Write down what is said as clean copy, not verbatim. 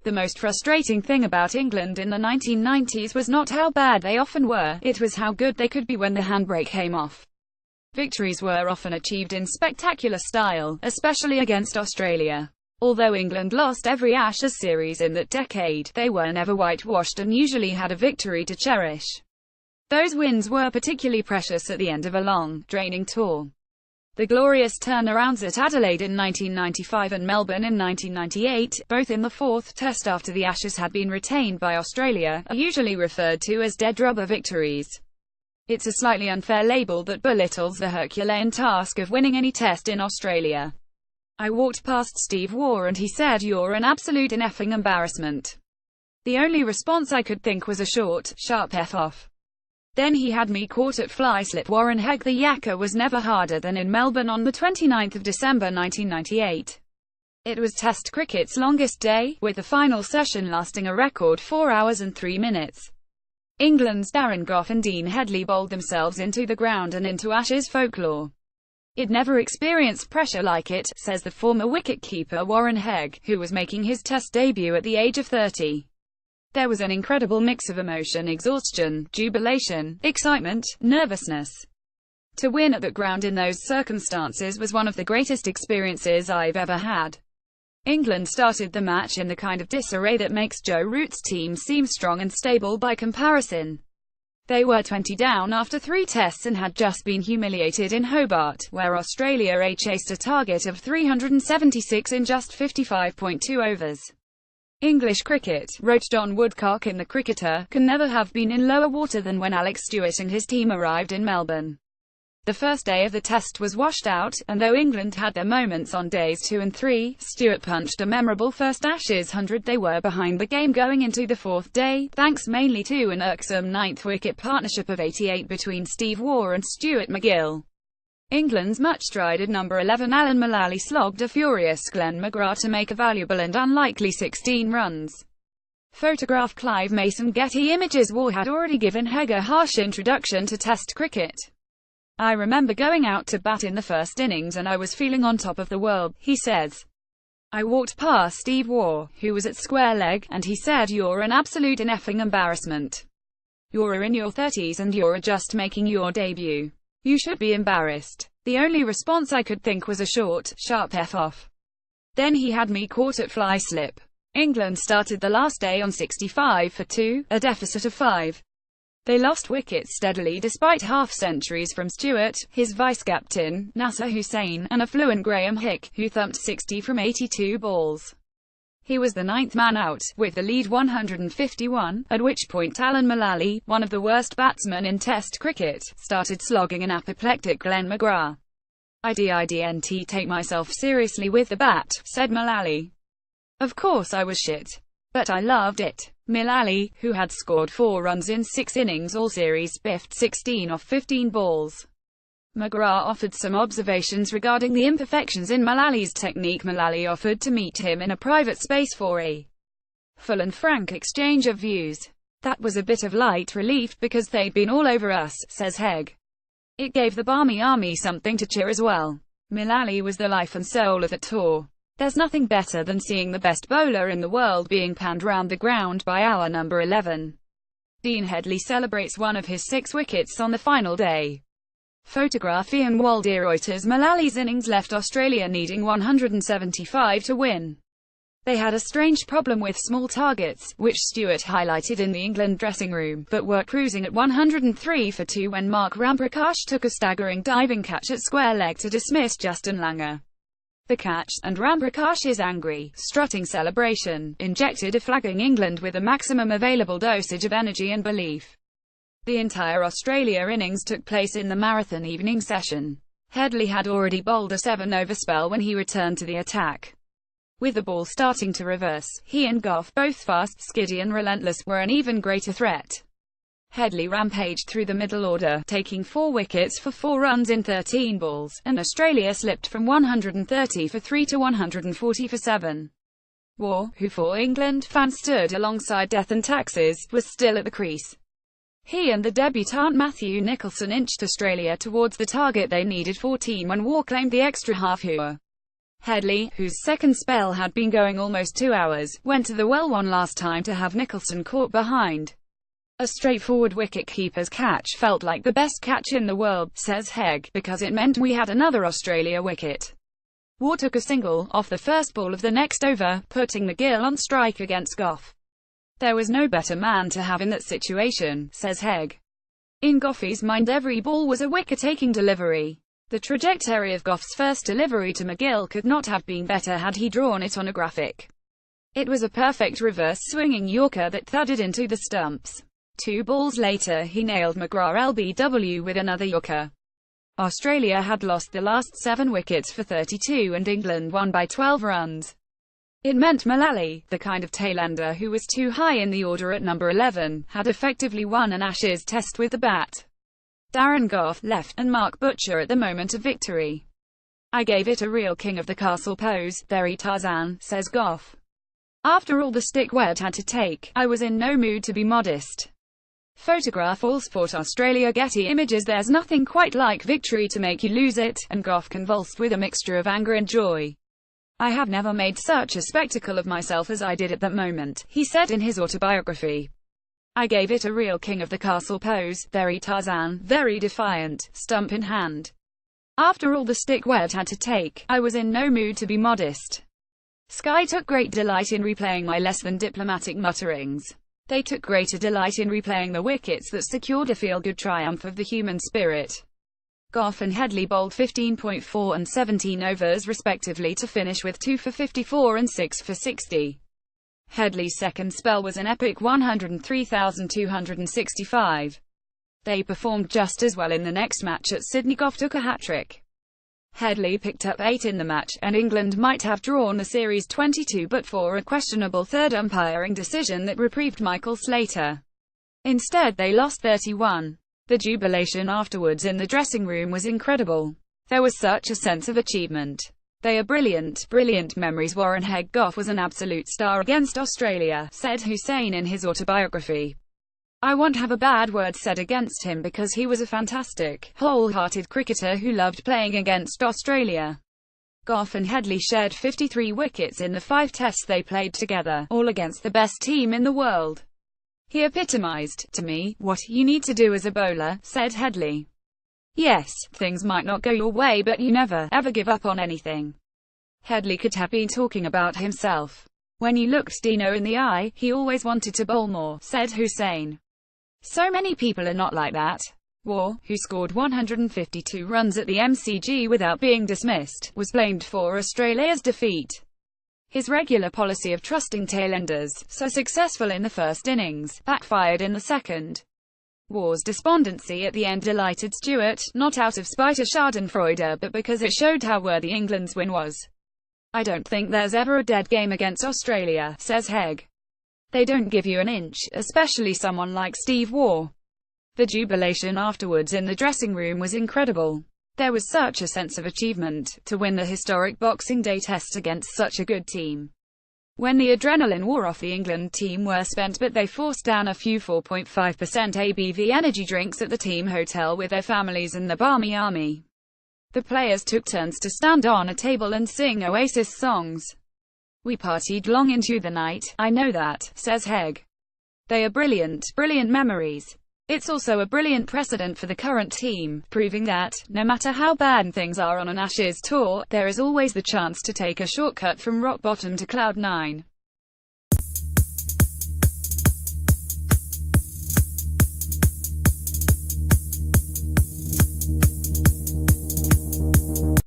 The most frustrating thing about England in the 1990s was not how bad they often were, it was how good they could be when the handbrake came off. Victories were often achieved in spectacular style, especially against Australia. Although England lost every Ashes series in that decade, they were never whitewashed and usually had a victory to cherish. Those wins were particularly precious at the end of a long, draining tour. The glorious turnarounds at Adelaide in 1995 and Melbourne in 1998, both in the fourth test after the Ashes had been retained by Australia, are usually referred to as dead rubber victories. It's a slightly unfair label that belittles the Herculean task of winning any test in Australia. I walked past Steve Waugh and he said, "You're an absolute effing embarrassment." The only response I could think was a short, sharp F off. Then he had me caught at fly slip. Warren Hegg the Yakka was never harder than in Melbourne on the 29th of December 1998. It was Test cricket's longest day, with the final session lasting a record 4 hours and 3 minutes. England's Darren Gough and Dean Headley bowled themselves into the ground and into Ashes folklore. "It never experienced pressure like it," says the former wicket-keeper Warren Hegg, who was making his Test debut at the age of 30. "There was an incredible mix of emotion, exhaustion, jubilation, excitement, nervousness. To win at that ground in those circumstances was one of the greatest experiences I've ever had." England started the match in the kind of disarray that makes Joe Root's team seem strong and stable by comparison. They were 20 down after 3 tests and had just been humiliated in Hobart, where Australia chased a target of 376 in just 55.2 overs. "English cricket," wrote John Woodcock in The Cricketer, "can never have been in lower water than when Alex Stewart and his team arrived in Melbourne. The first day of the test was washed out, and though England had their moments on days 2 and 3, Stewart punched a memorable first Ashes 100. They were behind the game going into the 4th day, thanks mainly to an irksome 9th wicket partnership of 88 between Steve Waugh and Stuart MacGill. England's much-strided number 11 Alan Mullally slogged a furious Glenn McGrath to make a valuable and unlikely 16 runs. Photograph Clive Mason. Getty Images. Waugh had already given Hegg a harsh introduction to Test cricket. "I remember going out to bat in the first innings and I was feeling on top of the world," he says. "I walked past Steve Waugh, who was at square leg, and he said, 'You're an absolute effing embarrassment. You're in your 30s and you're just making your debut. You should be embarrassed.' The only response I could think was a short, sharp F off. Then he had me caught at fly slip." England started the last day on 65 for 2, a deficit of 5. They lost wickets steadily despite half-centuries from Stewart, his vice-captain, Nasser Hussain, and a fluent Graham Hick, who thumped 60 from 82 balls. He was the 9th man out, with the lead 151, at which point Alan Mullally, one of the worst batsmen in Test cricket, started slogging an apoplectic Glenn McGrath. "I didn't take myself seriously with the bat," said Mullally. "Of course I was shit. But I loved it." Mullally, who had scored 4 runs in 6 innings all series, biffed 16 off 15 balls. McGrath offered some observations regarding the imperfections in Mullally's technique. Mullally offered to meet him in a private space for a full and frank exchange of views. "That was a bit of light relief because they'd been all over us," says Hegg. "It gave the Barmy Army something to cheer as well." Mullally was the life and soul of the tour. "There's nothing better than seeing the best bowler in the world being panned round the ground by our number 11. Dean Headley celebrates one of his 6 wickets on the final day. Photograph Ian Waldy. Reuters. Mullally's innings left Australia needing 175 to win. They had a strange problem with small targets, which Stewart highlighted in the England dressing room, but were cruising at 103 for 2 when Mark Ramprakash took a staggering diving catch at square leg to dismiss Justin Langer. The catch, and Ramprakash's angry, strutting celebration, injected a flagging England with a maximum available dosage of energy and belief. The entire Australia innings took place in the marathon evening session. Headley had already bowled a 7-over spell when he returned to the attack. With the ball starting to reverse, he and Gough, both fast, skiddy and relentless, were an even greater threat. Headley rampaged through the middle order, taking 4 wickets for 4 runs in 13 balls, and Australia slipped from 130 for 3 to 140 for 7. Waugh, who for England fans stood alongside Death and Taxes, was still at the crease. He and the debutant Matthew Nicholson inched Australia towards the target they needed 14 when Waugh claimed the extra half hour. Headley, whose second spell had been going almost 2 hours, went to the well one last time to have Nicholson caught behind. A straightforward wicket-keeper's catch felt like the best catch in the world, says Hegg, because it meant we had another Australia wicket. Waugh took a single off the first ball of the next over, putting McGill on strike against Goff. There was no better man to have in that situation, says Hegg. In Goffey's mind every ball was a wicket-taking delivery. The trajectory of Goff's first delivery to McGill could not have been better had he drawn it on a graphic. It was a perfect reverse-swinging Yorker that thudded into the stumps. 2 balls later he nailed McGrath-LBW with another Yorker. Australia had lost the last 7 wickets for 32 and England won by 12 runs. It meant Mullally, the kind of tailender who was too high in the order at number 11, had effectively won an Ashes test with the bat. Darren Gough, left, and Mark Butcher at the moment of victory. I gave it a real king of the castle pose, very Tarzan, says Gough. After all the stick Webb had to take, I was in no mood to be modest. Photograph Allsport Australia Getty Images. There's nothing quite like victory to make you lose it, and Gough convulsed with a mixture of anger and joy. I have never made such a spectacle of myself as I did at that moment, he said in his autobiography. I gave it a real king of the castle pose, very Tarzan, very defiant, stump in hand. After all the stick Webb had to take, I was in no mood to be modest. Sky took great delight in replaying my less than diplomatic mutterings. They took greater delight in replaying the wickets that secured a feel-good triumph of the human spirit. Gough and Headley bowled 15.4 and 17 overs respectively to finish with 2 for 54 and 6 for 60. Headley's second spell was an epic 103,265. They performed just as well in the next match at Sydney. Gough took a hat-trick. Headley picked up 8 in the match, and England might have drawn the series 22 but for a questionable third umpiring decision that reprieved Michael Slater. Instead they lost 31. The jubilation afterwards in the dressing room was incredible. There was such a sense of achievement. They are brilliant, brilliant memories. Warren Hegg. Gough was an absolute star against Australia, said Hussain in his autobiography. I won't have a bad word said against him because he was a fantastic, whole-hearted cricketer who loved playing against Australia. Gough and Headley shared 53 wickets in the 5 tests they played together, all against the best team in the world. He epitomised, to me, what you need to do as a bowler, said Headley. Yes, things might not go your way but you never, ever give up on anything. Headley could have been talking about himself. When you looked Dino in the eye, he always wanted to bowl more, said Hussain. So many people are not like that. Waugh, who scored 152 runs at the MCG without being dismissed, was blamed for Australia's defeat. His regular policy of trusting tailenders, so successful in the first innings, backfired in the second. Waugh's despondency at the end delighted Stewart, not out of spite of schadenfreude but because it showed how worthy England's win was. I don't think there's ever a dead game against Australia, says Hegg. They don't give you an inch, especially someone like Steve Waugh. The jubilation afterwards in the dressing room was incredible. There was such a sense of achievement, to win the historic Boxing Day test against such a good team. When the adrenaline wore off, the England team were spent but they forced down a few 4.5% ABV energy drinks at the team hotel with their families and the Barmy Army. The players took turns to stand on a table and sing Oasis songs. We partied long into the night, I know that, says Hegg. They are brilliant, brilliant memories. It's also a brilliant precedent for the current team, proving that, no matter how bad things are on an Ashes tour, there is always the chance to take a shortcut from rock bottom to cloud 9.